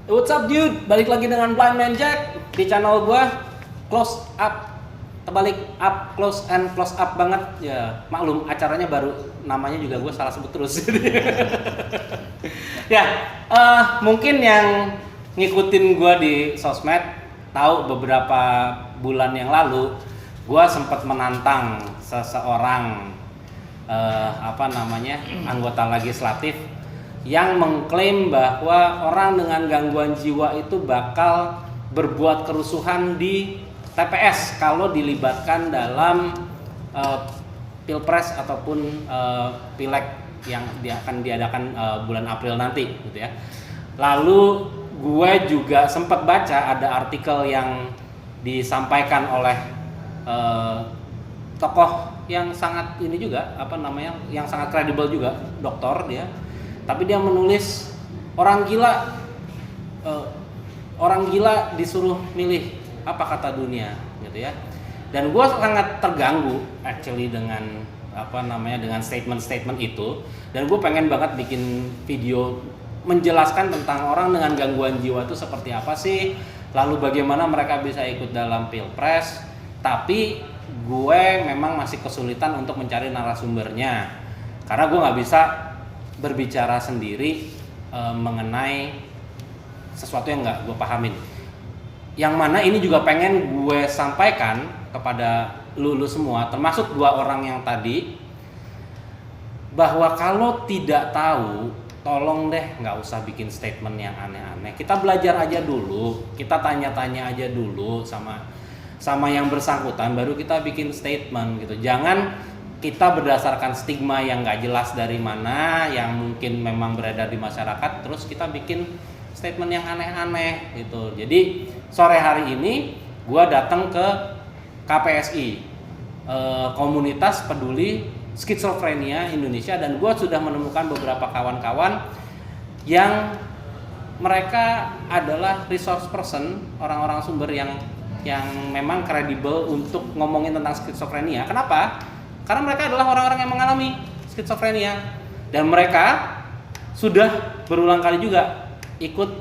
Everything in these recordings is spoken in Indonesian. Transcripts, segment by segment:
What's up dude? Balik lagi dengan Blind Man Jack di channel gua. Close up, terbalik up, close and close up banget. Ya maklum acaranya baru, namanya juga gua salah sebut terus. Ya, mungkin yang ngikutin gua di sosmed tahu beberapa bulan yang lalu gua sempat menantang seseorang anggota legislatif yang mengklaim bahwa orang dengan gangguan jiwa itu bakal berbuat kerusuhan di TPS kalau dilibatkan dalam pilpres ataupun pileg yang akan diadakan bulan April nanti, gitu ya. Lalu gue juga sempat baca ada artikel yang disampaikan oleh tokoh yang sangat ini juga yang sangat kredibel juga, dokter dia. Tapi dia menulis orang gila disuruh milih apa kata dunia, gitu ya. Dan gue sangat terganggu actually dengan dengan statement itu. Dan gue pengen banget bikin video menjelaskan tentang orang dengan gangguan jiwa itu seperti apa sih, lalu bagaimana mereka bisa ikut dalam pilpres. Tapi gue memang masih kesulitan untuk mencari narasumbernya karena gue nggak bisa berbicara sendiri mengenai sesuatu yang nggak gue pahamin. Yang mana ini juga pengen gue sampaikan kepada lu semua, termasuk dua orang yang tadi, bahwa kalau tidak tahu, tolong deh nggak usah bikin statement yang aneh-aneh. Kita belajar aja dulu, kita tanya-tanya aja dulu sama yang bersangkutan, baru kita bikin statement gitu. Jangan kita berdasarkan stigma yang nggak jelas dari mana, yang mungkin memang beredar di masyarakat, terus kita bikin statement yang aneh-aneh gitu. Jadi sore hari ini gue datang ke KPSI, komunitas peduli skizofrenia Indonesia, dan gue sudah menemukan beberapa kawan-kawan yang mereka adalah resource person, orang-orang sumber yang memang kredibel untuk ngomongin tentang skizofrenia. Kenapa? Karena mereka adalah orang-orang yang mengalami skizofrenia, dan mereka sudah berulang kali juga ikut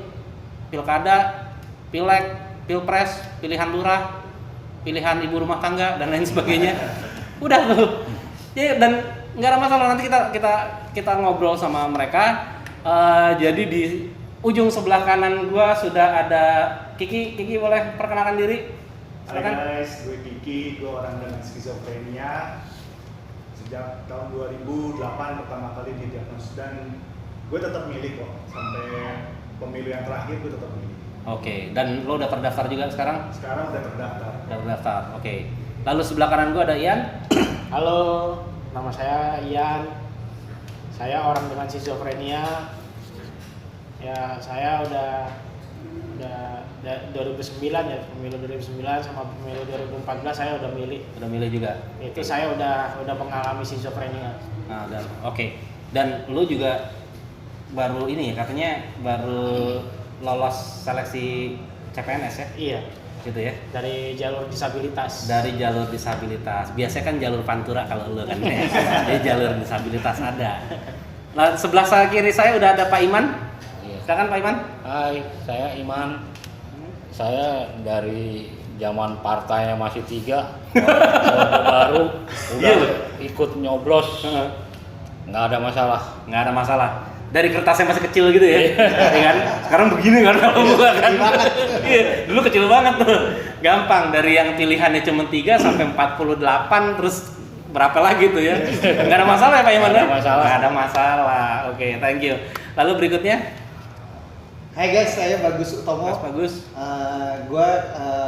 pilkada, pileg, pilpres, pilihan lurah, pilihan ibu rumah tangga dan lain sebagainya. Udah tuh. Ya, dan nggak ada masalah, nanti kita ngobrol sama mereka. Jadi di ujung sebelah kanan gua sudah ada Kiki. Kiki boleh perkenalkan diri? Hai guys, gue Kiki, gue orang dengan skizofrenia. Sejak tahun 2008 pertama kali didiagnosis, dan gue tetap milih kok sampai pemilu yang terakhir gue tetap milih. Oke, dan lo udah terdaftar juga sekarang? Sekarang udah terdaftar. Udah terdaftar, oke. Lalu sebelah kanan gue ada Ian. Halo, nama saya Ian. Saya orang dengan skizofrenia. Ya, saya udah 2009 ya, pemilu 2009 sama pemilu 2014 saya udah milih. Udah milih juga. Itu saya udah mengalami skizofrenia. Nah, oke. Dan lu juga baru ini ya, katanya baru lolos seleksi CPNS ya? Iya. Gitu ya. Dari jalur disabilitas. Dari jalur disabilitas. Biasanya kan jalur pantura kalau lu kan ya. Jadi jalur disabilitas ada. Nah, sebelah kiri saya udah ada Pak Iman. Silakan Pak Iman. Hai, saya Iman. Saya dari zaman partainya masih 3, Orde Baru, udah ikut nyoblos, nggak ada masalah. Nggak ada masalah. Dari kertasnya masih kecil gitu ya, ya kan? Sekarang begini kan kalau gua kan. Iya, dulu kecil banget tuh. Gampang, dari yang pilihannya cuma 3 sampai 48, terus berapa lagi tuh ya? Nggak ada masalah ya Pak Iman? Nggak ada masalah. Nggak ada masalah. Oke, thank you. Lalu berikutnya? Hai guys, saya Bagus Utomo. Mas Bagus. Gue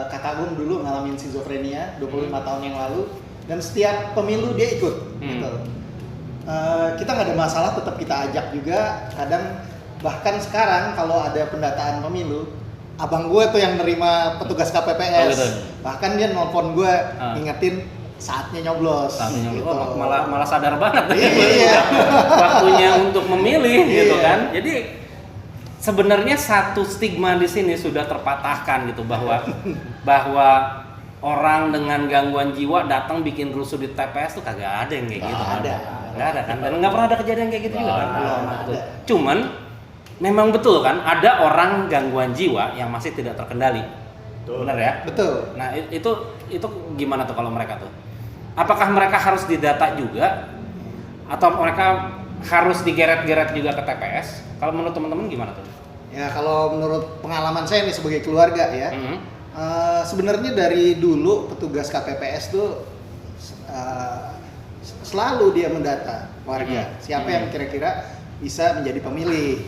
kakak Agung dulu ngalamin skizofrenia 25 tahun yang lalu, dan setiap pemilu dia ikut. Gitu. Kita nggak ada masalah, tetap kita ajak juga. Kadang bahkan sekarang kalau ada pendataan pemilu, abang gue tuh yang nerima petugas KPPS. gitu. Bahkan dia nelfon gue ngingetin saatnya nyoblos. Gitu. Oh, malah sadar banget. Iya. Waktunya untuk memilih gitu Iya. kan. Jadi sebenarnya satu stigma di sini sudah terpatahkan gitu, bahwa orang dengan gangguan jiwa datang bikin rusuh di TPS tuh kagak ada yang kayak gitu. Nggak ada. Nggak ada kan, dan nggak pernah ada kejadian kayak gitu juga kan. Belum ada. Cuman memang betul kan ada orang gangguan jiwa yang masih tidak terkendali. Betul. Benar ya? Betul. Nah, itu gimana tuh kalau mereka tuh? Apakah mereka harus didata juga atau mereka harus digeret-geret juga ke TPS? Kalau menurut teman-teman gimana tuh? Ya kalau menurut pengalaman saya nih sebagai keluarga ya, sebenarnya dari dulu petugas KPPS tuh selalu dia mendata warga, siapa yang kira-kira bisa menjadi pemilih.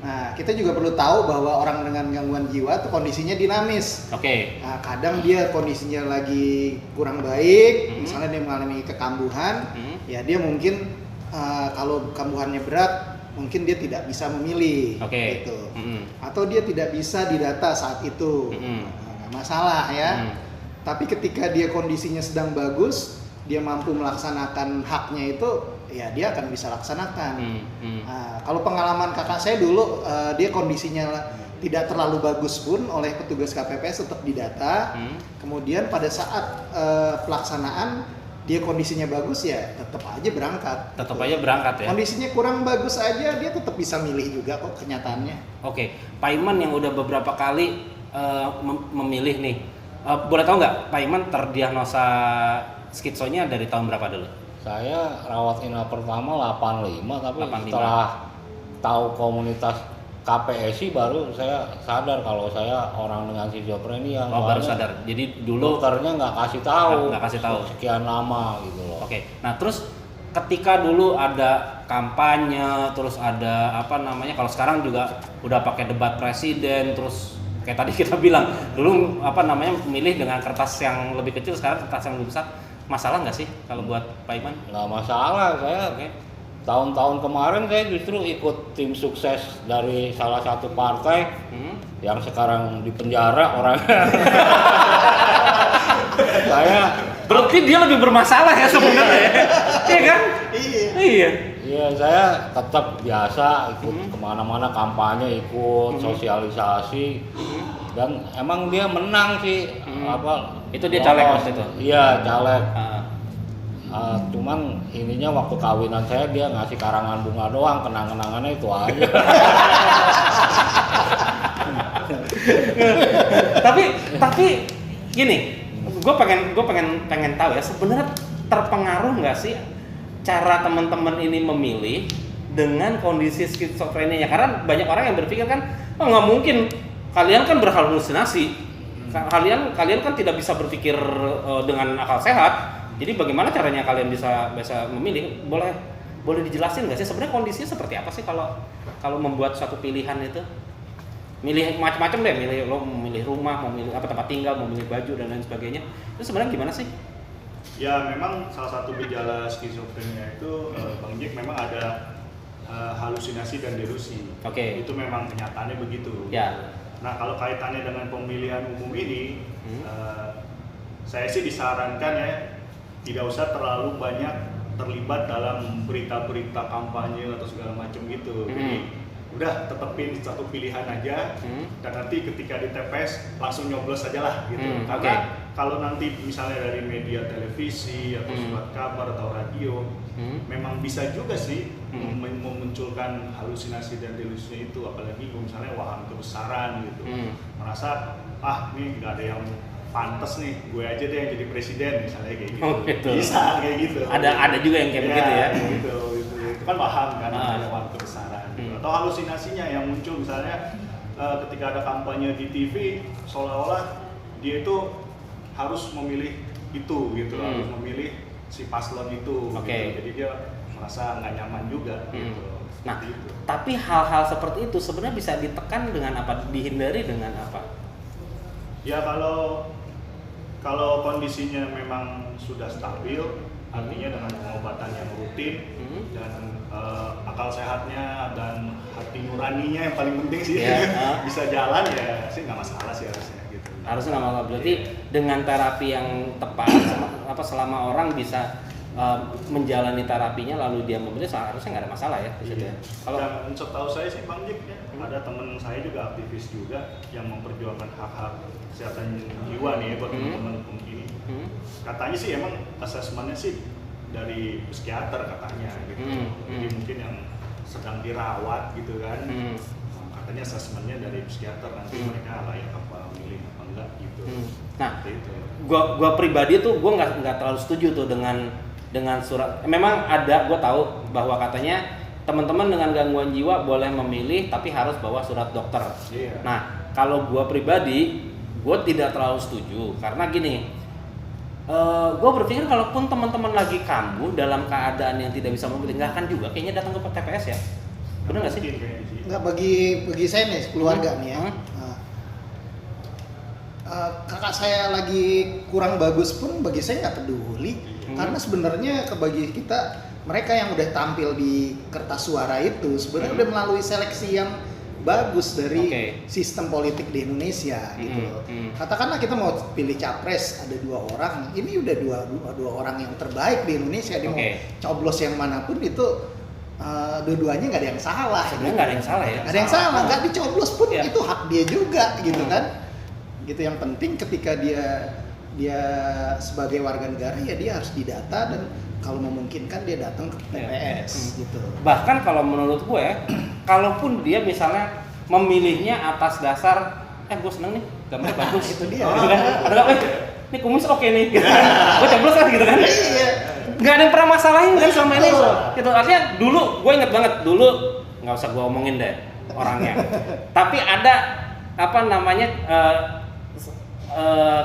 Nah, kita juga perlu tahu bahwa orang dengan gangguan jiwa tuh kondisinya dinamis. Oke. Nah, kadang dia kondisinya lagi kurang baik, misalnya dia mengalami kekambuhan, ya dia mungkin kalau kambuhannya berat, mungkin dia tidak bisa memilih, Oke. gitu. Atau dia tidak bisa didata saat itu, nggak masalah ya. Tapi ketika dia kondisinya sedang bagus, dia mampu melaksanakan haknya itu, ya dia akan bisa laksanakan. Nah, kalau pengalaman kakak saya dulu, dia kondisinya tidak terlalu bagus pun oleh petugas KPPS tetap didata. Kemudian pada saat pelaksanaan dia kondisinya bagus, ya tetap aja berangkat. Tetap aja berangkat ya. Kondisinya kurang bagus aja dia tetap bisa milih juga kok kenyataannya. Oke, Pak Iman yang udah beberapa kali memilih nih, boleh tahu nggak Pak Iman terdiagnosa skitsonya dari tahun berapa dulu? Saya rawat inap pertama 85, tapi 85. setelah tahu komunitas KPSI baru saya sadar kalau saya orang dengan skizofrenia. Oh, baru sadar. Jadi dulu dokternya nggak kasih tahu. Nggak kasih tahu. Sekian lama gitu loh. Oke. Nah, terus ketika dulu ada kampanye, terus ada apa namanya? Kalau sekarang juga udah pakai debat presiden, terus kayak tadi kita bilang, dulu apa namanya? Milih dengan kertas yang lebih kecil, sekarang kertas yang lebih besar. Masalah nggak sih kalau buat Pak Iman? Nggak masalah, saya tahun-tahun kemarin saya justru ikut tim sukses dari salah satu partai yang sekarang di penjara orangnya. Saya Berarti dia lebih bermasalah ya sebenarnya, iya kan? Iya. Iya, saya tetap biasa ikut kemana-mana kampanye, ikut sosialisasi, dan emang dia menang sih. Apa? Itu dia caleg waktu itu? Iya, caleg. Ah. Cuman ininya waktu kawinan saya dia ngasih karangan bunga doang, kenang-kenangannya itu aja. tapi gini, gue pengen tahu ya, sebenarnya terpengaruh nggak sih cara teman-teman ini memilih dengan kondisi skizofrenia? Karena banyak orang yang berpikir kan, oh nggak mungkin, kalian kan berhalusinasi, kalian kan tidak bisa berpikir dengan akal sehat. Jadi bagaimana caranya kalian bisa memilih? Boleh dijelasin nggak sih sebenarnya kondisinya seperti apa sih kalau membuat suatu pilihan itu? Milih macam-macam deh, memilih rumah, memilih apa tempat tinggal, memilih baju dan lain sebagainya. Itu sebenarnya gimana sih? Ya memang salah satu gejala skizofrenia itu Bang Jack memang ada halusinasi dan delusi. Oke. Itu memang kenyataannya begitu. Ya. Nah kalau kaitannya dengan pemilihan umum ini, saya sih disarankan ya tidak usah terlalu banyak terlibat dalam berita-berita kampanye atau segala macam gitu. Jadi udah tetepin satu pilihan aja, dan nanti ketika di TPS langsung nyoblos aja lah gitu. Karena kalau nanti misalnya dari media televisi atau surat kabar atau radio, memang bisa juga sih memunculkan halusinasi dan delusi itu, apalagi misalnya waham kebesaran gitu, merasa nih nggak ada yang pantas nih, gue aja deh yang jadi presiden misalnya kayak gitu. Gitu. Bisa kayak gitu. Ada juga yang kayak begitu ya. Gitu. Itu kan paham kan, ada waham kebesaran. Atau halusinasinya yang muncul misalnya ketika ada kampanye di TV, seolah-olah dia itu harus memilih itu gitu, harus memilih si paslon itu. Gitu. Jadi dia merasa nggak nyaman juga. Gitu. Nah, itu. tapi hal-hal seperti itu sebenarnya bisa ditekan dengan apa? Dihindari dengan apa? Ya kalau kondisinya memang sudah stabil, artinya dengan pengobatan yang rutin dan akal sehatnya dan hati nuraninya yang paling penting sih bisa jalan, ya sih nggak masalah sih harusnya gitu. Harusnya nggak masalah. Berarti dengan terapi yang tepat, selama orang bisa menjalani terapinya lalu dia memilih, harusnya nggak ada masalah ya. Kalau dan setahu saya sih Bang Jack ya, ada teman saya juga aktivis juga yang memperjuangkan hak-hak kesehatan jiwa nih buat teman-teman ini. Katanya sih emang asesmennya sih dari psikiater katanya gitu. Jadi mungkin yang sedang dirawat gitu kan, katanya asesmennya dari psikiater nanti mereka layak apa milih apa enggak gitu. Nah, Seperti itu. gua pribadi tuh gua nggak terlalu setuju tuh dengan surat. Memang ada, gua tahu bahwa katanya teman-teman dengan gangguan jiwa boleh memilih tapi harus bawa surat dokter. Iya. Nah, kalau gua pribadi, gua tidak terlalu setuju karena gini. Gue berpikir kalaupun teman-teman lagi kambuh dalam keadaan yang tidak bisa memilih, nggak akan juga kayaknya datang ke TPS ya, benar nggak sih? Mungkin kayaknya sih. Nggak, bagi saya nih keluarga nih ya. Kakak saya lagi kurang bagus pun bagi saya nggak peduli, karena sebenarnya bagi kita mereka yang udah tampil di kertas suara itu sebenarnya udah melalui seleksi yang bagus dari sistem politik di Indonesia gitu loh. Katakanlah kita mau pilih capres, ada 2 orang, ini udah dua orang yang terbaik di Indonesia. Dia mau coblos yang manapun itu dua-duanya nggak ada yang salah. Sebenarnya nggak ada yang salah ya. Nggak ada yang salah, nggak dicoblos pun itu hak dia juga gitu kan. Gitu, yang penting ketika dia sebagai warga negara ya dia harus didata dan kalau memungkinkan dia datang ke TPS gitu. Bahkan kalau menurut gue ya, kalaupun dia misalnya memilihnya atas dasar gue seneng nih gambarnya bagus Itu dia. gitu kan, ada ini kumis oke nih gitu kan, gue coblos kan gitu kan. Iya. Nggak ada yang pernah masalahin kan selama ini gitu. Artinya dulu gue inget banget dulu, nggak usah gue omongin deh orangnya, tapi ada apa namanya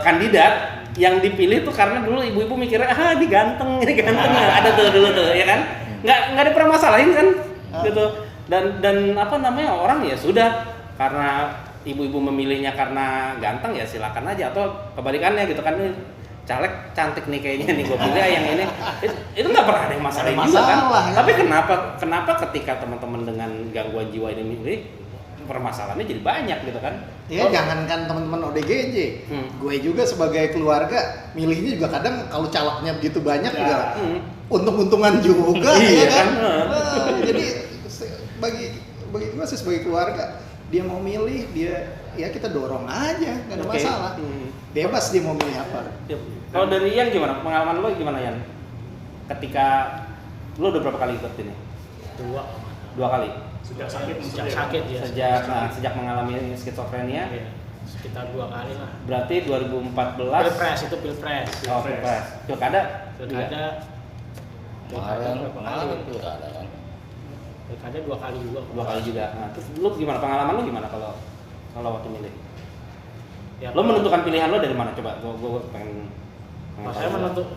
kandidat yang dipilih tuh karena dulu ibu-ibu mikirnya ini ganteng ada tuh dulu tuh ya kan, nggak ada pernah masalahin kan gitu. Dan apa namanya, orang ya sudah karena ibu-ibu memilihnya karena ganteng ya silakan aja, atau kebalikannya gitu kan, ini caleg cantik nih kayaknya nih gue pilih yang ini, itu nggak pernah ada yang masalahin juga kan. Tapi kenapa ketika teman-teman dengan gangguan jiwa ini milih, permasalahannya jadi banyak gitu kan. Ya jangankan teman-teman ODGJ, gue juga sebagai keluarga milihnya juga kadang kalau calegnya begitu banyak juga untung-untungan juga ya kan. Jadi bagi gue sih sebagai keluarga, dia mau milih dia ya kita dorong aja, nggak ada masalah. Bebas dia mau milih apa. Kalau dari Yan gimana? Pengalaman lo gimana Yan? Ketika lo udah berapa kali ikut ini? 2 kali. Sejak sakit ya. Sejak mengalami skizofrenia. Iya, sekitar 2 kali lah. Berarti 2014. Pilpres itu pilpres. Oh, pilpres. Pilkada. Kemarin pilkada kan. Pilkada 2 kali juga. 2 kali juga. Nah, terus lu gimana? Pengalaman lu gimana kalau waktu milih? Ya, Lo menentukan pilihan lo dari mana? Coba gue pengen. Saya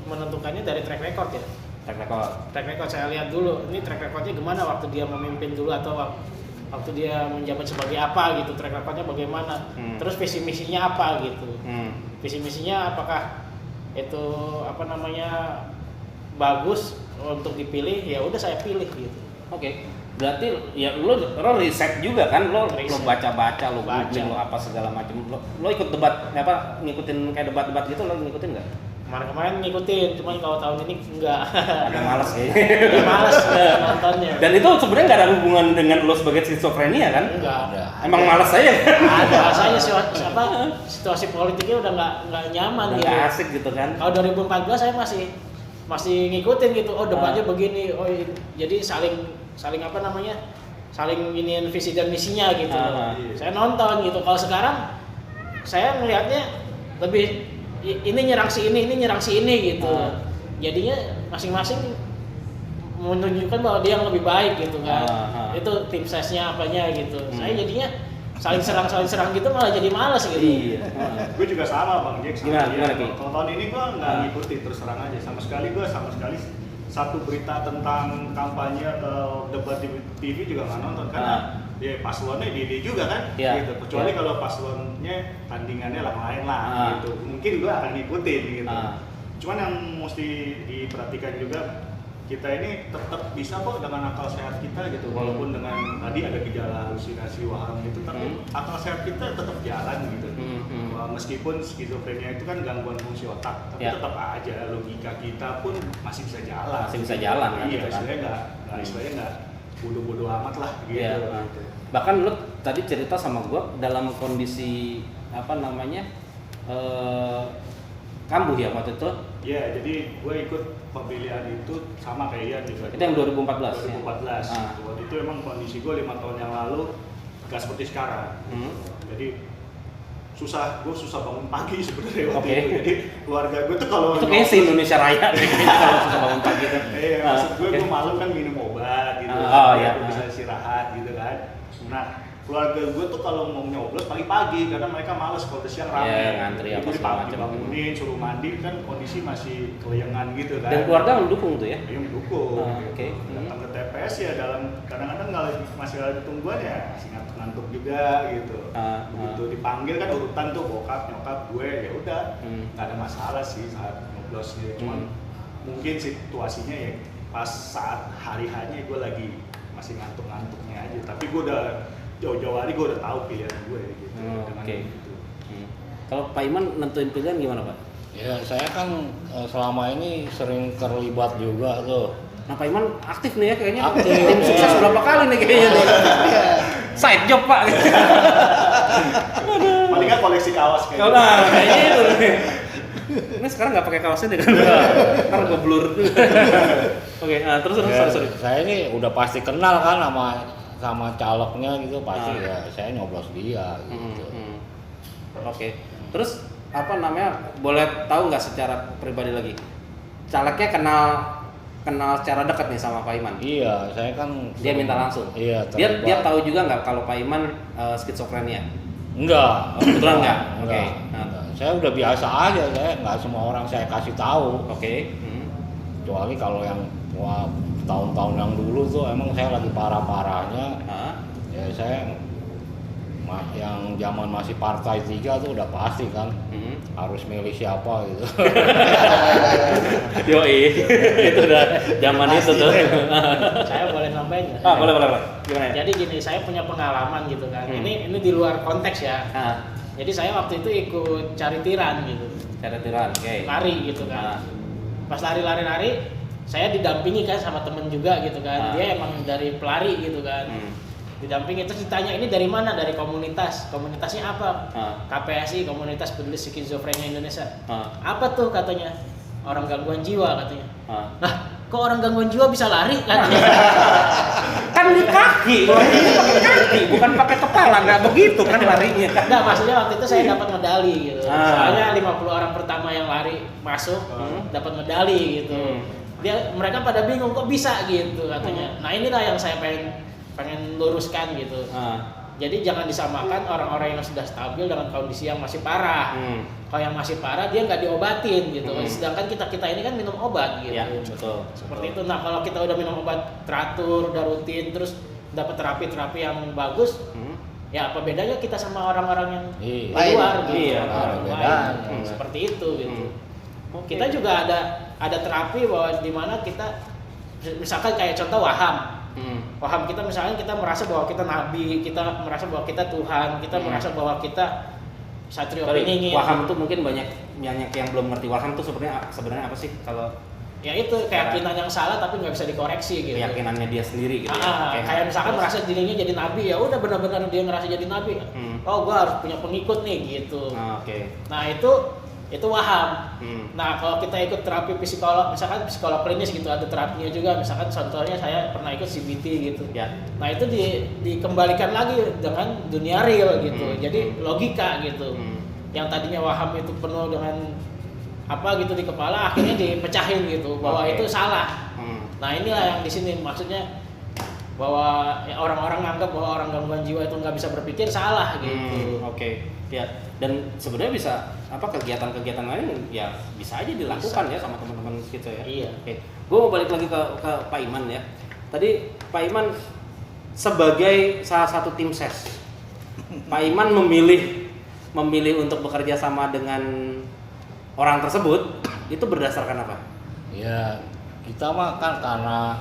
menentukannya dari track record ya. Track record. Track record saya lihat dulu, ini track recordnya gimana waktu dia memimpin dulu atau waktu dia menjabat sebagai apa gitu, track recordnya bagaimana, terus visi misinya apa gitu. Visi misinya apakah itu apa namanya bagus untuk dipilih, ya udah saya pilih gitu. Oke. Berarti ya lo riset juga kan, lo baca-baca, lo googling, lo apa segala macam. Lo ikut debat apa, ngikutin kayak debat-debat gitu, lo ngikutin nggak? Kemarin ngikutin, cuman kalau tahun ini enggak. Agak males kayaknya. Males nontonnya. Dan itu sebenarnya nggak ada hubungan dengan lo sebagai skizofrenia kan? Enggak. Emang males aja. Ada, rasanya situasi politiknya udah nggak nyaman Udah gitu. nggak asik gitu kan? Kalau 2014 saya masih ngikutin gitu. Oh debatnya begini. Oh jadi saling apa namanya? Saling iniin visi dan misinya gitu. Saya nonton gitu. Kalau sekarang saya ngelihatnya lebih ini nyerang si ini gitu. Jadinya masing-masing menunjukkan bahwa dia yang lebih baik gitu kan. Itu tim sesnya apanya gitu. Saya jadinya saling serang gitu malah jadi malas gitu. Iya. Gue juga sama Bang Jack. Gimana? Kalau tahun ini gue nggak ngikutin, terus terang aja. Sama sekali satu berita tentang kampanye atau debat di TV juga nggak nonton karena ya paslonnya dia juga kan, gitu. Kecuali kalau paslonnya tandingannya lain lah, gitu. Mungkin gue akan ngikutin gitu. Cuman yang mesti diperhatikan juga, kita ini tetap bisa kok dengan akal sehat kita gitu, walaupun dengan tadi ada gejala halusinasi waham gitu, tapi akal sehat kita tetap jalan gitu. Meskipun skizofrenia itu kan gangguan fungsi otak, tapi tetap aja logika kita pun masih bisa jalan. Masih bisa jalan kan? Iya, istilahnya nggak bodoh-bodoh amat lah gitu. Bahkan lu tadi cerita sama gua dalam kondisi apa namanya kambuh ya waktu itu? Iya, jadi gue ikut pemilihan itu sama kayak Ian juga. Itu yang 2014. 2014. Waktu itu emang kondisi gue 5 tahun yang lalu nggak seperti sekarang. Jadi gue susah bangun pagi sebenarnya waktu Oke. itu. Jadi keluarga gue tuh kalau Itu kayaknya se Indonesia Raya deh, kalau susah bangun pagi gitu. Iya, maksud gue malam kan minum obat gitu. Iya. Gue bisa istirahat gitu kan. Nah, keluarga gue tuh kalau mau nyoblos pagi-pagi karena mereka males kalau udah siang rame. Iya, ngantri apa Jadi segala pagi macam. bangunin, suruh mandi kan kondisi masih keleyengan gitu kan. Dan keluarga mendukung tuh ya? Yang mendukung. Oke. Datang ke TPS ya dalam kadang-kadang kalau masih ada tungguan ya masih ngantuk-ngantuk juga gitu. Begitu dipanggil kan urutan tuh bokap, nyokap, gue ya udah nggak ada masalah sih saat nyoblos gitu. Cuman mungkin situasinya ya pas saat hari hanya gue lagi masih ngantuk-ngantuknya aja. Tapi gue udah jauh-jauh hari gue udah tahu pilihan gue gitu. Dengan Oke. gitu. Kalau Pak Iman nentuin pilihan gimana Pak? Ya saya kan selama ini sering terlibat juga tuh. Nah Pak Iman aktif nih ya kayaknya. Aktif. Tim sukses berapa kali nih kayaknya nih. Side job Pak. Paling nggak koleksi kaos kayak gitu. Nah, kayaknya itu nih. Ini sekarang nggak pakai kaosnya deh kan? Ntar gue blur. Oke, nah, terus Ya, sorry. saya ini udah pasti kenal kan sama calegnya gitu, pasti ya saya nyoblos dia gitu. Oke. Terus apa namanya? Boleh tahu nggak secara pribadi lagi? Calegnya kenal secara dekat nih sama Pak Iman. Iya, saya kan Dia minta langsung. Iya, Dia terlibat. tahu juga nggak kalau Pak Iman skizofrenia? Enggak, Kebetulan enggak? enggak, Oke. enggak. Saya udah biasa aja, saya nggak semua orang saya kasih tahu. Oke. Kecuali kalau yang tahun-tahun yang dulu tuh emang saya lagi parah-parahnya. Ya saya yang zaman masih partai 3 tuh udah pasti kan harus milih siapa gitu. Yoi. Itu udah zaman itu tuh. Saya boleh nambahin nggak? Boleh. Gimana ya? Jadi gini, saya punya pengalaman gitu kan. Ini di luar konteks ya. Jadi saya waktu itu ikut cari tiran gitu. Cara tiran, oke. Lari gitu kan. Pas lari, saya didampingi kan sama temen juga gitu kan. Dia emang dari pelari gitu kan. Didampingi terus ditanya ini dari mana? Dari komunitasnya apa? KPSI, Komunitas Peduli Skizofrenia Indonesia. Apa tuh katanya? Orang gangguan jiwa katanya. Nah, kok orang gangguan jiwa bisa lari katanya? Kan di kaki, pakai kaki, bukan pakai kepala, nggak begitu kan larinya. Nah, maksudnya waktu itu saya dapat medali gitu. Soalnya 50 orang pertama yang lari masuk dapat medali gitu. Mereka pada bingung kok bisa gitu katanya. Nah, inilah yang saya pengen luruskan gitu. Jadi jangan disamakan orang-orang yang sudah stabil dengan kondisi yang masih parah. Kalau yang masih parah dia nggak diobatin gitu. Sedangkan kita ini kan minum obat gitu. Ya, betul. Seperti itu. Nah, kalau kita udah minum obat teratur, udah rutin, terus dapat terapi yang bagus, ya apa bedanya kita sama orang-orang yang di luar gitu? Iya, Orang beda. lain. Seperti itu gitu. Kita juga ada terapi bahwa di mana kita misalkan kayak contoh waham. Waham kita misalnya kita merasa bahwa kita nabi, kita merasa bahwa kita Tuhan, kita merasa bahwa kita Satrio Piningin. Waham tuh mungkin banyak yang belum ngerti waham tuh sebenarnya apa sih kalau Ya itu keyakinan yang salah tapi nggak bisa dikoreksi gitu. keyakinannya dia sendiri gitu. Kayak misalkan merasa dirinya jadi nabi, ya udah benar-benar dia ngerasa jadi nabi. Oh, gua harus punya pengikut nih gitu. Oke. Nah, itu waham. Nah, kalau kita ikut terapi psikolog, misalkan psikolog klinis gitu, ada terapinya juga. Misalkan contohnya saya pernah ikut CBT gitu. Ya. Nah, itu dikembalikan lagi dengan dunia real gitu. Jadi logika gitu. Yang tadinya waham itu penuh dengan apa gitu di kepala, akhirnya dipecahin gitu bahwa itu salah. Nah, inilah yang di sini maksudnya bahwa orang-orang nganggap bahwa orang gangguan jiwa itu nggak bisa berpikir, salah gitu. Oke. Ya, dan sebenarnya bisa kegiatan-kegiatan lain ya bisa aja dilakukan ya sama teman-teman gitu ya. Iya. Oke. Gue mau balik lagi ke Pak Iman ya. Tadi Pak Iman sebagai salah satu tim ses, Pak Iman memilih untuk bekerja sama dengan orang tersebut itu berdasarkan apa? Ya kita mah kan karena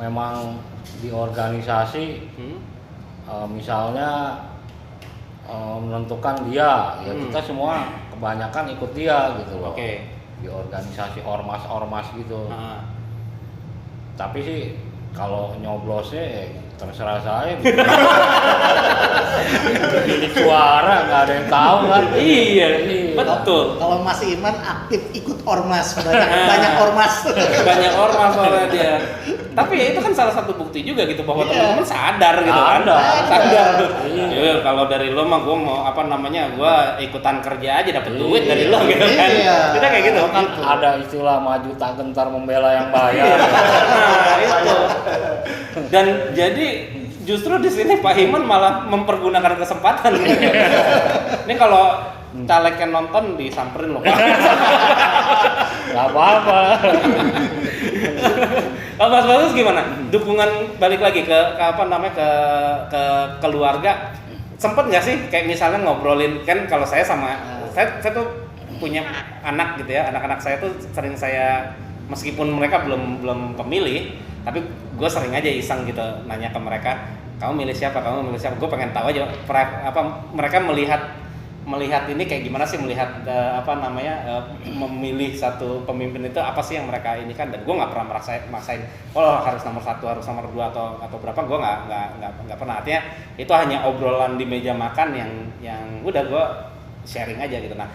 memang di organisasi misalnya menentukan dia, ya kita semua kebanyakan ikut dia gitu loh. Oke. Di organisasi ormas gitu. Tapi sih kalau nyoblosnya terserah saya. Bilik suara nggak ada yang tahu kan. Iya, betul. Kalau Mas Iman aktif ikut ormas, banyak ormas. Banyak ormas soalnya dia. Tapi ya itu kan salah satu bukti juga gitu bahwa Iya. teman-teman sadar gitu kan. Sadar. Sadar. Iya. Ya, kalau dari lo mah gue mau gue ikutan kerja aja dapat duit dari lo gitu kan. Iya. Kita kayak gitu. Kan ada istilah maju tak gentar membela yang bayar. Nah, itu. Dan jadi justru di sini Pak Himan malah mempergunakan kesempatan. Ini kalau calegnya nonton disamperin loh Pak. Gak apa-apa. Oh, Mas Bagus gimana? Dukungan balik lagi ke apa namanya ke keluarga. Sempet nggak sih kayak misalnya ngobrolin kan kalau saya sama saya tuh punya anak gitu ya, anak-anak saya tuh sering saya meskipun mereka belum pemilih, tapi gue sering aja iseng gitu nanya ke mereka, kamu milih siapa? Gue pengen tahu aja mereka melihat ini kayak gimana sih, melihat memilih satu pemimpin itu apa sih yang mereka ini kan, dan gue nggak pernah merasain harus nomor 1, harus nomor 2 atau berapa, gue nggak pernah. Artinya itu hanya obrolan di meja makan yang udah gue sharing aja gitu. Nah,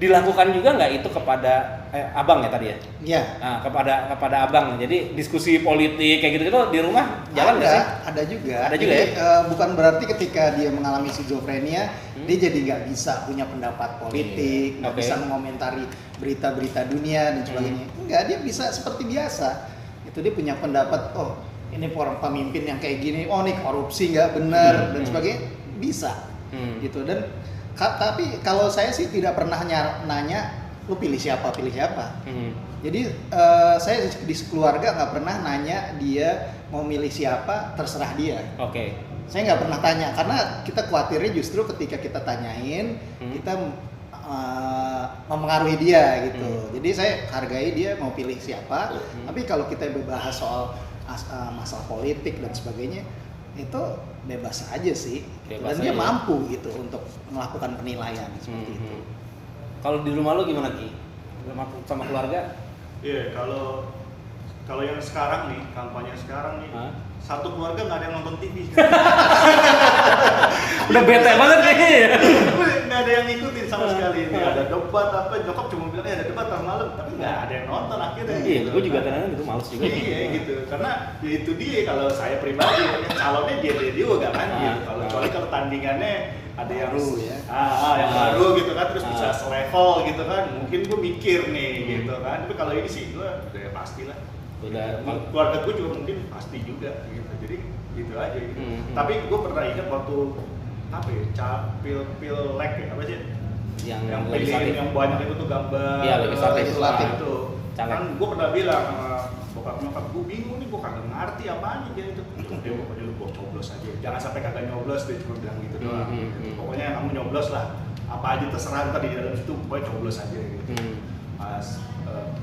dilakukan juga nggak itu kepada abang ya tadi ya? Iya. Nah, kepada abang. Jadi diskusi politik kayak gitu di rumah jalan nggak sih? Ada juga. Ada juga Jadi, bukan berarti ketika dia mengalami skizofrenia dia jadi nggak bisa punya pendapat politik, nggak Oke. bisa mengomentari berita-berita dunia dan sebagainya. Enggak, dia bisa seperti biasa. Itu dia punya pendapat. Oh, ini orang pemimpin yang kayak gini. Oh, ini korupsi nggak benar dan sebagainya. Bisa. Gitu. Dan tapi kalau saya sih tidak pernah nanya lu pilih siapa. Jadi saya di keluarga nggak pernah nanya dia mau milih siapa, terserah dia. Oke. Saya nggak pernah tanya karena kita khawatirnya justru ketika kita tanyain kita mempengaruhi dia gitu. Jadi saya hargai dia mau pilih siapa. Tapi kalau kita bahas soal masalah politik dan sebagainya itu bebas aja sih. Bebas Dan dia aja. mampu gitu untuk melakukan penilaian seperti itu. Kalau di rumah lo gimana Ki? Sama keluarga? Iya, kalau yang sekarang nih, kampanye sekarang nih, Hah? satu keluarga nggak ada yang nonton TV. Udah bete banget kayaknya ya. Nggak ada yang ngikutin sama sekali. Ini ada debat apa, nyokap cuma bilang ada debat tengah malam, tapi nggak ada yang nonton akhirnya. Iya, gue juga kadang-kadang gitu males juga. Iya gitu, karena ya itu dia kalau saya pribadi, yang calonnya dia juga kan gitu. Kecuali kalau tandingannya ada yang Baru ya. yang baru gitu kan, terus bisa selevel gitu kan, mungkin gue mikir nih gitu kan. Tapi kalau ini sih gue udah pastilah. Udah Keluarga gue juga mungkin pasti juga gitu, jadi gitu aja gitu. Tapi gue pernah ingat waktu apa ya, pilek ya apa sih? Yang legislatif. pilihin yang banyak itu tuh gambar. Iya, legislatif. Itu. Caleg. Kan gue pernah bilang sama bokap nyokap, gue bingung nih, gue kagak ngerti apaan dia itu. Dia pokoknya lu coblos aja, jangan sampai kagak nyoblos, dia cuma bilang gitu doang. Pokoknya kamu nyoblos lah, apa aja terserah tadi di dalam situ, pokoknya coblos aja gitu. Pas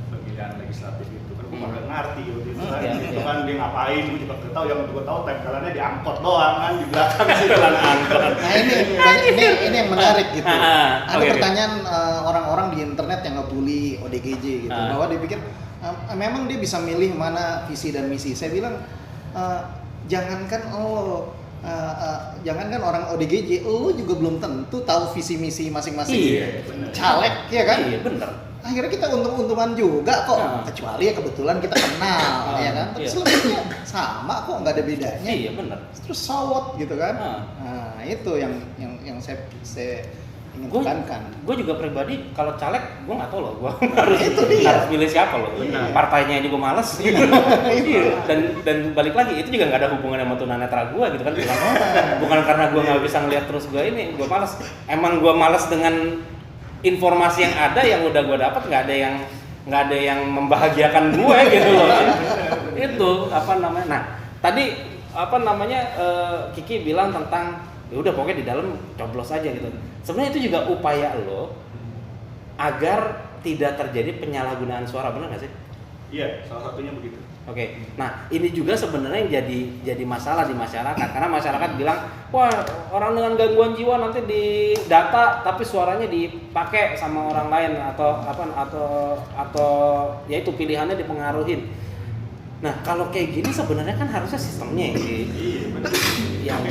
pemilihan legislatif itu kan gue kagak ngerti gitu kan, Iya, itu iya. kan dia ngapain, gue juga nggak tahu. Yang gue tahu tempelannya di angkot doang kan, di belakang situ. Nah ini yang menarik gitu. Ada Oke. pertanyaan orang-orang di internet yang ngebully ODGJ gitu, bahwa dia pikir memang dia bisa milih mana visi dan misi. Saya bilang jangankan orang ODGJ, lo juga belum tentu tahu visi misi masing-masing. Iya, bener. Caleg, ya kan? Iya, bener. Akhirnya kita untung-untungan juga kok, kecuali ya kebetulan kita kenal, ya kan? Tapi Iya. selebihnya sama kok, nggak ada bedanya. Iya, bener. Terus sawot gitu kan? Ah. Nah itu yang saya ingin tekankan. Gue juga pribadi kalau caleg gue nggak tahu loh, gue harus Itu dia. harus pilih siapa loh. Benar. Partainya juga males. Iya. Dan balik lagi itu juga nggak ada hubungannya sama tunanetra gue gitu kan. Bukan karena gue nggak bisa ngeliat terus gue ini, gue males. Emang gue males dengan informasi yang ada, yang udah gue dapat nggak ada yang membahagiakan gue gitu loh. Itu apa namanya? Nah tadi apa namanya Kiki bilang tentang ya udah pokoknya di dalam coblos aja gitu. Sebenarnya itu juga upaya lo agar tidak terjadi penyalahgunaan suara, benar nggak sih? Iya, salah satunya begitu. Oke, nah ini juga sebenarnya yang jadi masalah di masyarakat, karena masyarakat bilang, wah orang dengan gangguan jiwa nanti didata tapi suaranya dipakai sama orang lain atau ya itu pilihannya dipengaruhin. Nah kalau kayak gini sebenarnya kan harusnya sistemnya yang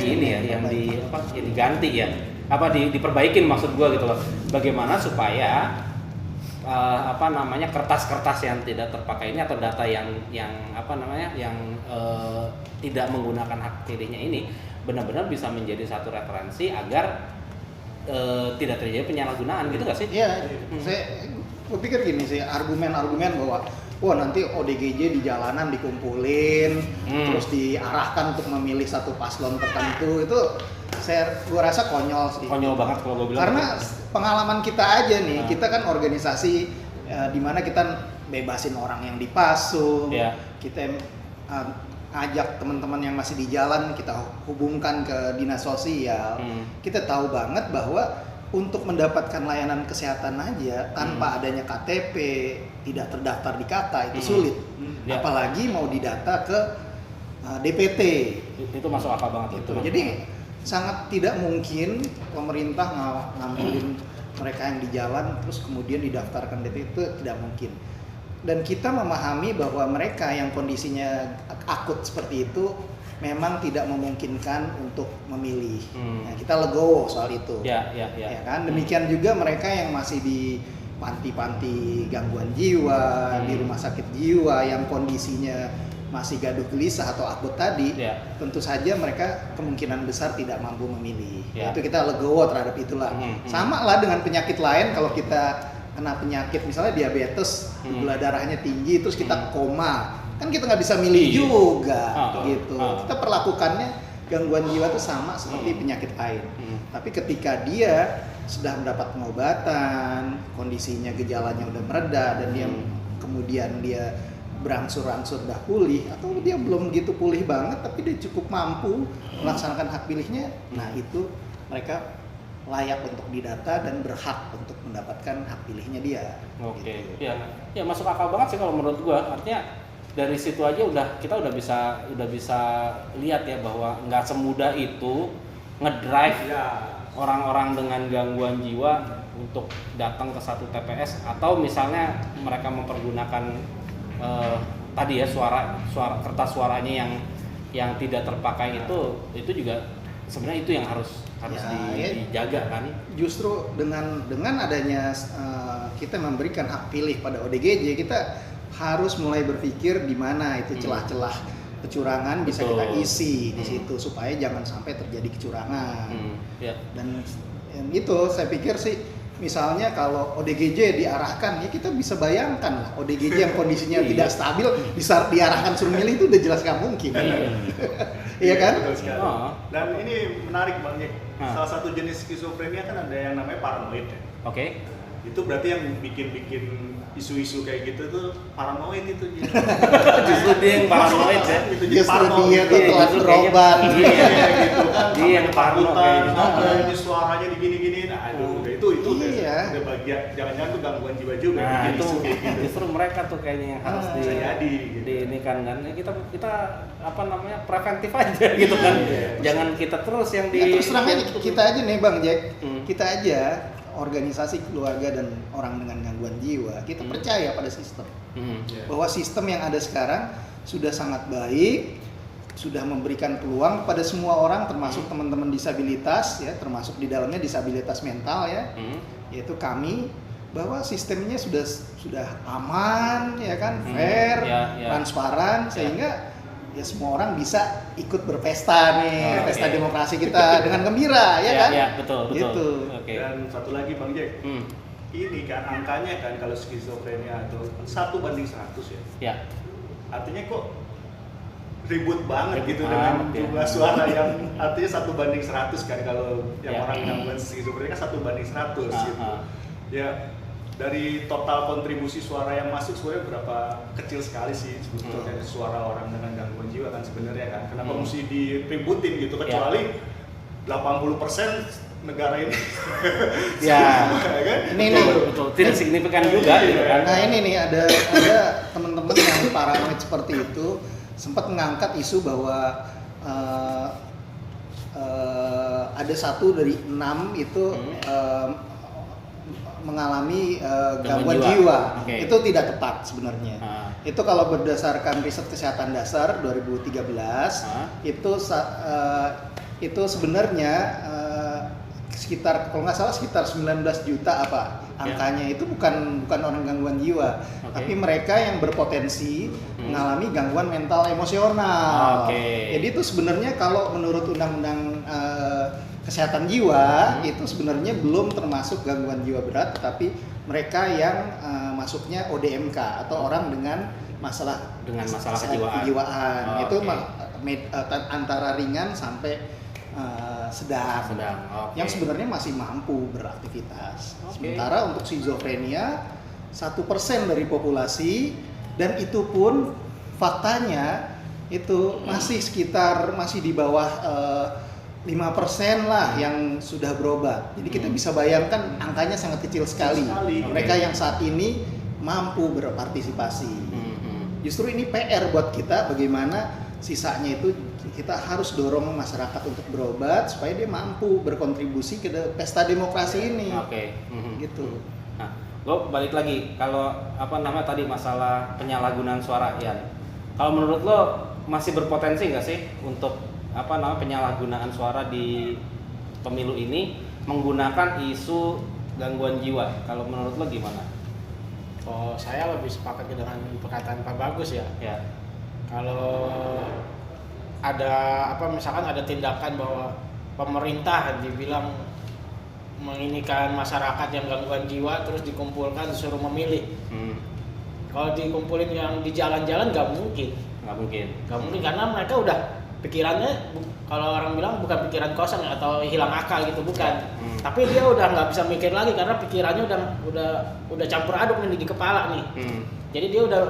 diganti ya, diperbaikin maksud gue gitu loh. Bagaimana supaya apa namanya kertas-kertas yang tidak terpakai ini atau data yang apa namanya yang tidak menggunakan hak pilihnya ini benar-benar bisa menjadi satu referensi agar tidak terjadi penyalahgunaan gitu nggak sih? Iya, gue pikir gini sih, argumen-argumen bahwa wah nanti ODGJ di jalanan dikumpulin, terus diarahkan untuk memilih satu paslon tertentu, itu gue rasa konyol sih. Konyol banget kalau gue bilang. Karena pengalaman kita aja nih, kita kan organisasi di mana kita bebasin orang yang dipasung, kita ajak teman-teman yang masih di jalan, kita hubungkan ke dinas sosial. Kita tahu banget bahwa untuk mendapatkan layanan kesehatan aja tanpa adanya KTP, tidak terdaftar di KK itu sulit. Apalagi mau didata ke DPT. Itu masuk akal banget itu. Jadi sangat tidak mungkin pemerintah ngambilin mereka yang di jalan terus kemudian didaftarkan DPT, itu tidak mungkin. Dan kita memahami bahwa mereka yang kondisinya akut seperti itu memang tidak memungkinkan untuk memilih. Nah, kita legowo soal itu. Ya kan? Demikian juga mereka yang masih di panti-panti gangguan jiwa, di rumah sakit jiwa yang kondisinya masih gaduh gelisah atau akut tadi, tentu saja mereka kemungkinan besar tidak mampu memilih. Itu kita legowo terhadap itulah. Sama lah dengan penyakit lain, kalau kita kena penyakit misalnya diabetes, gula darahnya tinggi, terus kita koma, kan kita nggak bisa milih juga, gitu. Kita perlakukannya gangguan jiwa itu sama seperti penyakit lain. Tapi ketika dia sudah mendapat pengobatan, kondisinya gejalanya udah mereda dan dia kemudian dia berangsur-angsur udah pulih, atau dia belum gitu pulih banget tapi dia cukup mampu melaksanakan hak pilihnya, nah itu mereka layak untuk didata dan berhak untuk mendapatkan hak pilihnya dia. Oke. Gitu. Ya masuk akal banget sih kalau menurut gua. Artinya dari situ aja kita udah bisa lihat ya bahwa nggak semudah itu ngedrive orang-orang dengan gangguan jiwa untuk datang ke satu TPS, atau misalnya mereka mempergunakan tadi ya suara kertas suaranya yang tidak terpakai, itu juga sebenarnya itu yang harus dijaga kan. Justru dengan adanya kita memberikan hak pilih pada ODGJ, kita harus mulai berpikir di mana itu celah-celah kecurangan bisa kita isi di situ supaya jangan sampai terjadi kecurangan. Dan itu saya pikir sih, misalnya kalau ODGJ diarahkan, ya kita bisa bayangkan lah ODGJ yang kondisinya tidak stabil bisa diarahkan suruh milih, itu udah jelas nggak mungkin. Iya kan? Dan ini menarik Bang Jack. Salah satu jenis skizofrenia kan ada yang namanya paranoid ya. Oke. Itu berarti yang bikin isu-isu kayak gitu tuh paranoid itu. Justru dia yang paranoid ya. Justru dia tuh telah berobat. Iya gitu kan. Dia yang parno kayak gitu. Ini suaranya digini-gini. Nah, itu iya. udah bagian jangan-jangan tuh gangguan jiwa juga. Nah, itu gitu. justru mereka tuh kayaknya yang harus gitu. ini kan kita apa namanya preventif aja gitu kan. Jangan kita terus yang terus terang aja kita aja nih Bang Jack. Kita aja organisasi keluarga dan orang dengan gangguan jiwa, kita percaya pada sistem. Bahwa sistem yang ada sekarang sudah sangat baik, sudah memberikan peluang kepada semua orang, termasuk teman-teman disabilitas ya, termasuk di dalamnya disabilitas mental ya, yaitu kami, bahwa sistemnya sudah aman ya kan, fair, transparan, sehingga ya semua orang bisa ikut berpesta nih, pesta demokrasi kita dengan gembira ya kan? Iya, betul. Gitu. Okay. Dan satu lagi Bang Jack, ini kan angkanya kan kalau skizofrenia itu 1:100 ya. Ya. Artinya kok ribut banget gitu dengan jumlah suara yang artinya 1:100 kan, kalau yang orang gangguan skizofrenia kan 1:100 gitu. Ya, dari total kontribusi suara yang masuk sebenarnya berapa kecil sekali sih sebetulnya suara orang dengan gangguan jiwa kan sebenarnya kan. Kenapa mesti diributin gitu, kecuali 80% negara ini. Ya. Kan? Ini betul. Tidak signifikan juga gitu kan. Nah, ini nih ada teman-teman yang paranoid seperti itu sempat mengangkat isu bahwa ada 1 dari 6 itu mengalami gangguan jiwa. Okay. Itu tidak tepat sebenarnya. Itu kalau berdasarkan riset kesehatan dasar 2013, itu sebenarnya sekitar kalau nggak salah sekitar 19 juta apa angkanya itu bukan orang gangguan jiwa, tapi mereka yang berpotensi mengalami gangguan mental emosional. Jadi itu sebenarnya kalau menurut undang-undang kesehatan jiwa itu sebenarnya belum termasuk gangguan jiwa berat, tapi mereka yang masuknya ODMK atau orang dengan masalah kejiwaan. Itu antara ringan sampai sedang. Yang sebenarnya masih mampu beraktivitas. Sementara untuk skizofrenia 1% dari populasi, dan itu pun faktanya itu masih di bawah 5% lah yang sudah berobat. Jadi kita bisa bayangkan angkanya sangat kecil sekali. Mereka yang saat ini mampu berpartisipasi. Justru ini PR buat kita, bagaimana sisanya itu kita harus dorong masyarakat untuk berobat supaya dia mampu berkontribusi ke pesta demokrasi ini. Gitu. Nah, lo balik lagi kalau tadi masalah penyalahgunaan suara, Ian. Kalau menurut lo masih berpotensi nggak sih untuk penyalahgunaan suara di pemilu ini menggunakan isu gangguan jiwa? Kalau menurut lo gimana? Oh, saya lebih sepakat dengan perkataan Pak Bagus ya. Kalau ada misalkan ada tindakan bahwa pemerintah dibilang menginikan masyarakat yang gangguan jiwa terus dikumpulkan disuruh memilih. Kalau dikumpulin yang di jalan-jalan nggak mungkin karena mereka udah pikirannya, kalau orang bilang bukan pikiran kosong atau hilang akal gitu, bukan. Tapi dia udah nggak bisa mikir lagi karena pikirannya udah campur aduk nih di kepala nih. Jadi dia udah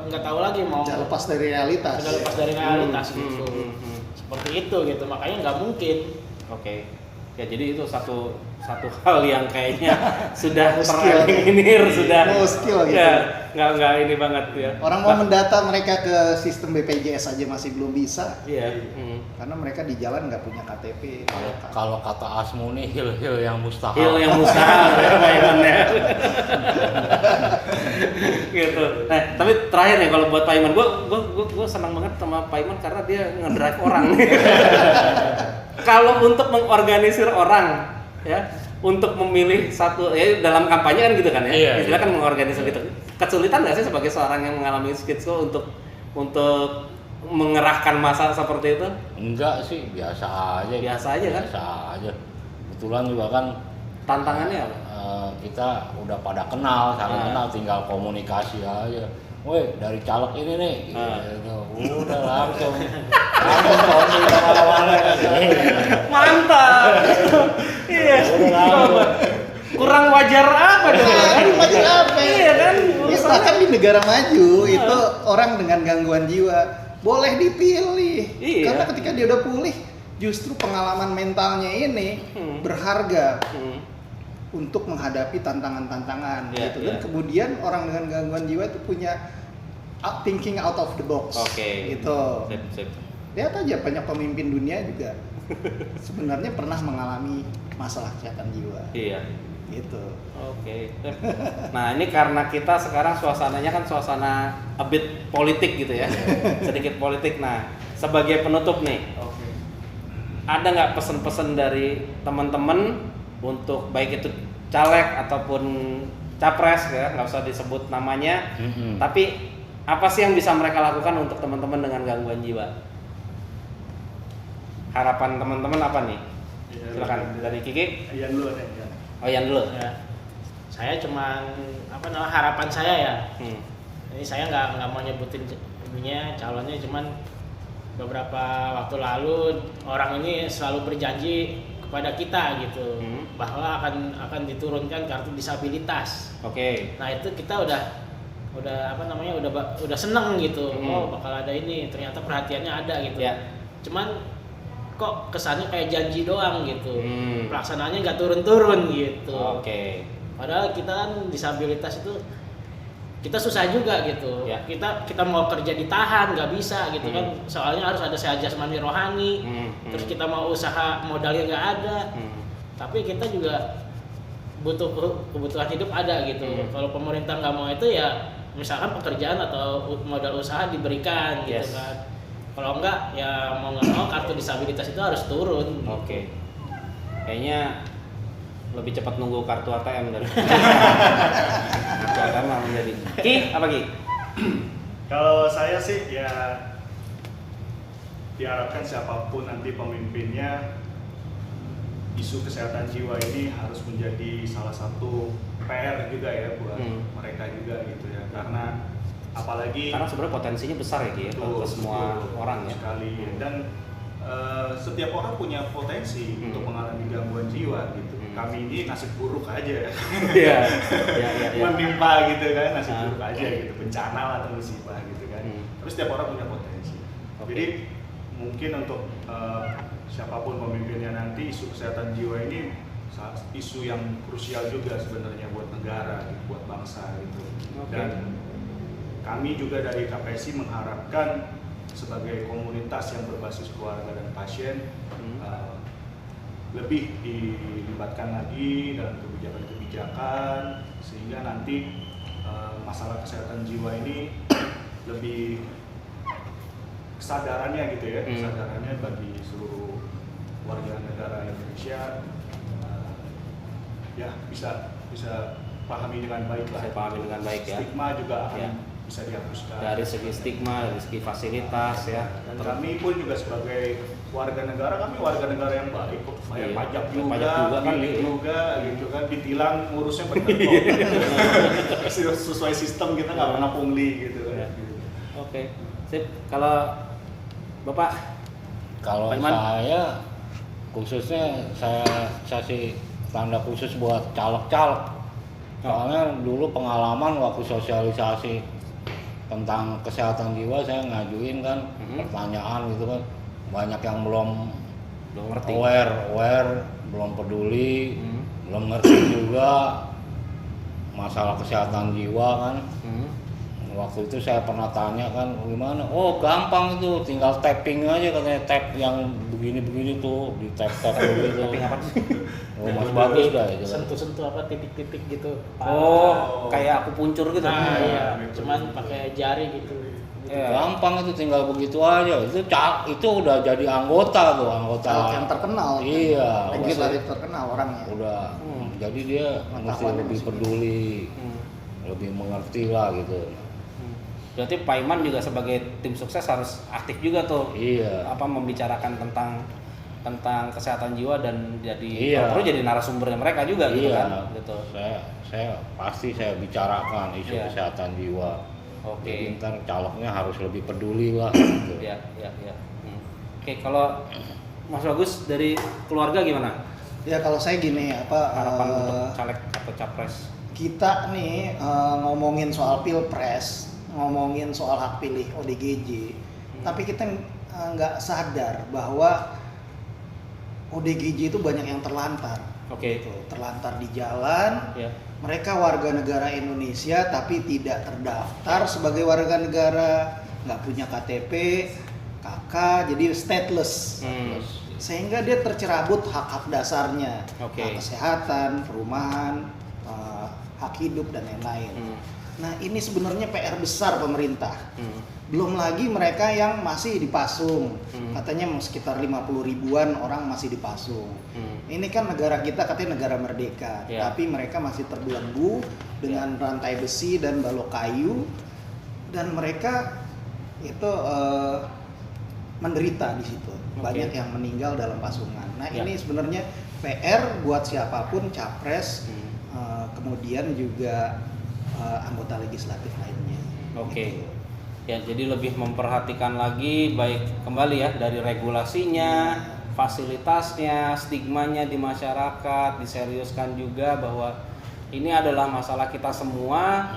nggak tahu lagi mau lepas dari realitas. Gitu. Seperti itu gitu, makanya nggak mungkin. Ya jadi itu satu hal yang kayaknya sudah tereliminir, sudah skill gitu. Ya, nggak ini banget ya. Orang mau mendata mereka ke sistem BPJS aja masih belum bisa. Karena mereka di jalan nggak punya KTP. Kalau kata Asmu nih hil yang mustahil. Mainannya. Gitu. Tapi terakhir nih kalau buat Pak Iman, gue senang banget sama Pak Iman karena dia ngedrive orang. Kalau untuk mengorganisir orang, ya, untuk memilih satu, ya dalam kampanye kan gitu kan ya, istilah kan mengorganisir gitu. Kesulitan nggak sih sebagai seorang yang mengalami skizo untuk mengerahkan massa seperti itu? Enggak sih, biasa aja. Biasa aja. Kebetulan juga kan tantangannya apa? Kita udah pada kenal, saling kenal, tinggal komunikasi aja. Woi, dari caleg ini nih, gitu. Udah langsung Tony kemana-mana. Mantap. Iya. Kurang wajar apa dong? Wajar apa? Iya kan. Bahkan di negara maju itu orang dengan gangguan jiwa boleh dipilih. Karena ketika dia udah pulih, justru pengalaman mentalnya ini berharga. Untuk menghadapi tantangan-tantangan gitu. Dan kemudian orang dengan gangguan jiwa itu punya thinking out of the box gitu. Sip. Lihat aja banyak pemimpin dunia juga sebenarnya pernah mengalami masalah kesehatan jiwa. Gitu. Nah, ini karena kita sekarang suasananya kan suasana a bit politik gitu ya. Sedikit politik. Nah, sebagai penutup nih. Ada nggak pesan-pesan dari teman-teman untuk baik itu caleg ataupun capres ya, nggak usah disebut namanya, tapi apa sih yang bisa mereka lakukan untuk teman-teman dengan gangguan jiwa? Harapan teman-teman apa nih? Silakan dari Kiki. Ian dulu deh. Ian dulu. Ya. Saya cuman harapan saya ya. Ini saya nggak mau nyebutin calonnya, cuman beberapa waktu lalu orang ini selalu berjanji kepada kita gitu bahwa akan diturunkan kartu disabilitas. Nah, itu kita udah seneng gitu. Oh, bakal ada ini, ternyata perhatiannya ada gitu. Cuman kok kesannya kayak janji doang gitu. Pelaksanaannya nggak turun-turun gitu. Padahal kita kan disabilitas itu kita susah juga gitu. Kita mau kerja ditahan nggak bisa gitu kan. Soalnya harus ada sehat jasmani rohani. Terus kita mau usaha modalnya nggak ada. Tapi kita juga butuh kebutuhan hidup ada gitu. Kalau pemerintah nggak mau itu ya misalkan pekerjaan atau modal usaha diberikan gitu kan. Kalau enggak ya mau nggak mau kartu disabilitas itu harus turun. Kayaknya lebih cepat nunggu kartu ATM dari kartu ATM malah menjadi. Ki, apa Ki? Kalau saya sih ya diharapkan siapapun nanti pemimpinnya, isu kesehatan jiwa ini harus menjadi salah satu PR juga ya buat mereka juga gitu ya, karena apalagi Karena sebenarnya potensinya besar ya Ki ya, ke semua orang ya. sekali, dan setiap orang punya potensi untuk mengalami gangguan jiwa gitu. Kami ini nasib buruk aja Iya. menimpa gitu kan, nasib buruk Ah. aja gitu, bencana lah atau musibah gitu kan. Tapi setiap orang punya potensi. Oke. Jadi mungkin untuk siapapun pemimpinnya nanti, isu kesehatan jiwa ini isu yang krusial juga sebenarnya buat negara, gitu, buat bangsa gitu. Oke. Dan kami juga dari KPSI mengharapkan sebagai komunitas yang berbasis keluarga dan pasien lebih dilibatkan lagi dalam kebijakan-kebijakan, sehingga nanti masalah kesehatan jiwa ini lebih kesadarannya gitu ya, kesadarannya bagi seluruh warga negara Indonesia ya bisa pahami dengan baik lah. Saya pahami dengan baik ya. Stigma juga akan Ya. bisa dihapuskan. Dari segi stigma, dari segi fasilitas ya. Dan kami pun juga sebagai warga negara, kami warga negara yang baik kok, bayar Iya, pajak bayar juga, pajak juga kan, milik iya. juga gitu kan, ditilang ngurusnya benar kok. Sesuai sistem, kita nggak pernah pungli gitu kan. Iya. Oke, sip. Kalau Bapak, Kalau Pak Iman? saya khususnya saya kasih tanda khusus buat caleg-caleg. Soalnya dulu pengalaman waktu sosialisasi tentang kesehatan jiwa saya ngajuin kan pertanyaan gitu kan, banyak yang belum ngerti. aware, belum peduli, belum ngerti juga masalah kesehatan jiwa kan. Waktu itu saya pernah tanya kan, gimana? Oh gampang itu, tinggal tapping aja katanya, tap yang begini-begini tuh, di tap-tap gitu. Tapping apa? Oh, Mas bagus dah itu kan. Sentuh-sentuh apa titik-titik gitu. Oh, kayak aku puncur gitu. Nah, iya, cuman pakai jari gitu. Iya. Gampang itu, tinggal begitu aja. Itu udah jadi anggota tuh, anggota. Caleg yang terkenal. Iya, Legislatif terkenal orangnya. udah. Jadi dia mesti Pengetahuannya lebih masih peduli, lebih mengerti lah gitu. Berarti Pak Iman juga sebagai tim sukses harus aktif juga tuh. Iya. Apa membicarakan tentang kesehatan jiwa dan Iya. perlu jadi narasumbernya mereka juga gitu Iya. kan. Gitu. Saya pasti saya bicarakan isu Iya. kesehatan jiwa. Oke. Jadi ntar calegnya harus lebih peduli lah. Gitu. Ya. Oke, kalau Mas Bagus dari keluarga gimana? Ya kalau saya gini Harapan untuk caleg atau capres? kita nih ngomongin soal pilpres, ngomongin soal hak pilih ODGJ, tapi kita nggak sadar bahwa ODGJ itu banyak yang terlantar. Oke. Gitu, terlantar di jalan. Ya. Mereka warga negara Indonesia tapi tidak terdaftar sebagai warga negara, nggak punya KTP, KK, jadi stateless. Sehingga dia tercerabut hak-hak dasarnya, Oke. hak kesehatan, perumahan, hak hidup dan lain-lain. Nah ini sebenarnya PR besar pemerintah. Belum lagi mereka yang masih dipasung, katanya sekitar 50 ribuan orang masih dipasung. Ini kan negara kita katanya negara merdeka, Ya. tapi mereka masih terbelenggu dengan rantai besi dan balok kayu, dan mereka itu menderita di situ. Banyak yang meninggal dalam pasungan. Nah Ya. ini sebenarnya PR buat siapapun capres, kemudian juga anggota legislatif lainnya. Oke. Gitu. Ya, jadi lebih memperhatikan lagi baik kembali ya dari regulasinya, fasilitasnya, stigmanya di masyarakat, diseriuskan juga bahwa ini adalah masalah kita semua,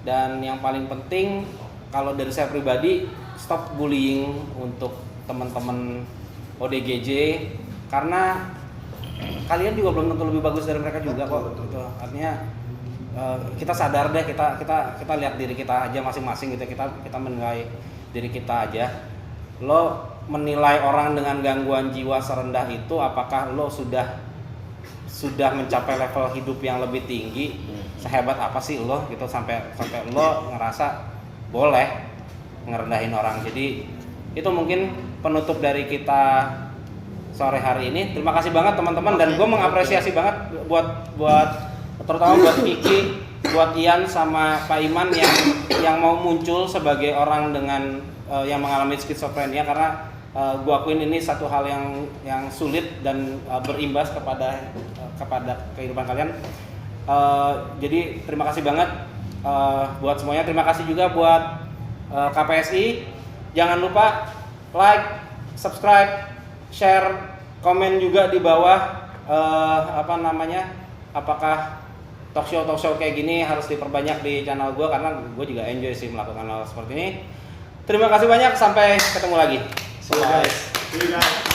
dan yang paling penting kalau dari saya pribadi, stop bullying untuk teman-teman ODGJ, karena kalian juga belum tentu lebih bagus dari mereka juga kok. Gitu. Artinya kita sadar deh, kita lihat diri kita aja masing-masing gitu, kita menilai diri kita aja. Lo menilai orang dengan gangguan jiwa serendah itu, apakah lo sudah mencapai level hidup yang lebih tinggi? Sehebat apa sih lo gitu sampai lo ngerasa boleh ngerendahin orang? Jadi itu mungkin penutup dari kita sore hari ini. Terima kasih banget teman-teman dan gue mengapresiasi banget buat terutama buat Kiki, buat Ian sama Pak Iman yang mau muncul sebagai orang dengan yang mengalami skizofrenia, karena gue akuin ini satu hal yang sulit dan berimbas kepada kehidupan kalian. Jadi terima kasih banget buat semuanya. Terima kasih juga buat KPSI. Jangan lupa like, subscribe, share, komen juga di bawah. Apakah talk show kayak gini harus diperbanyak di channel gue, karena gue juga enjoy sih melakukan hal seperti ini. Terima kasih banyak, sampai ketemu lagi. See you guys.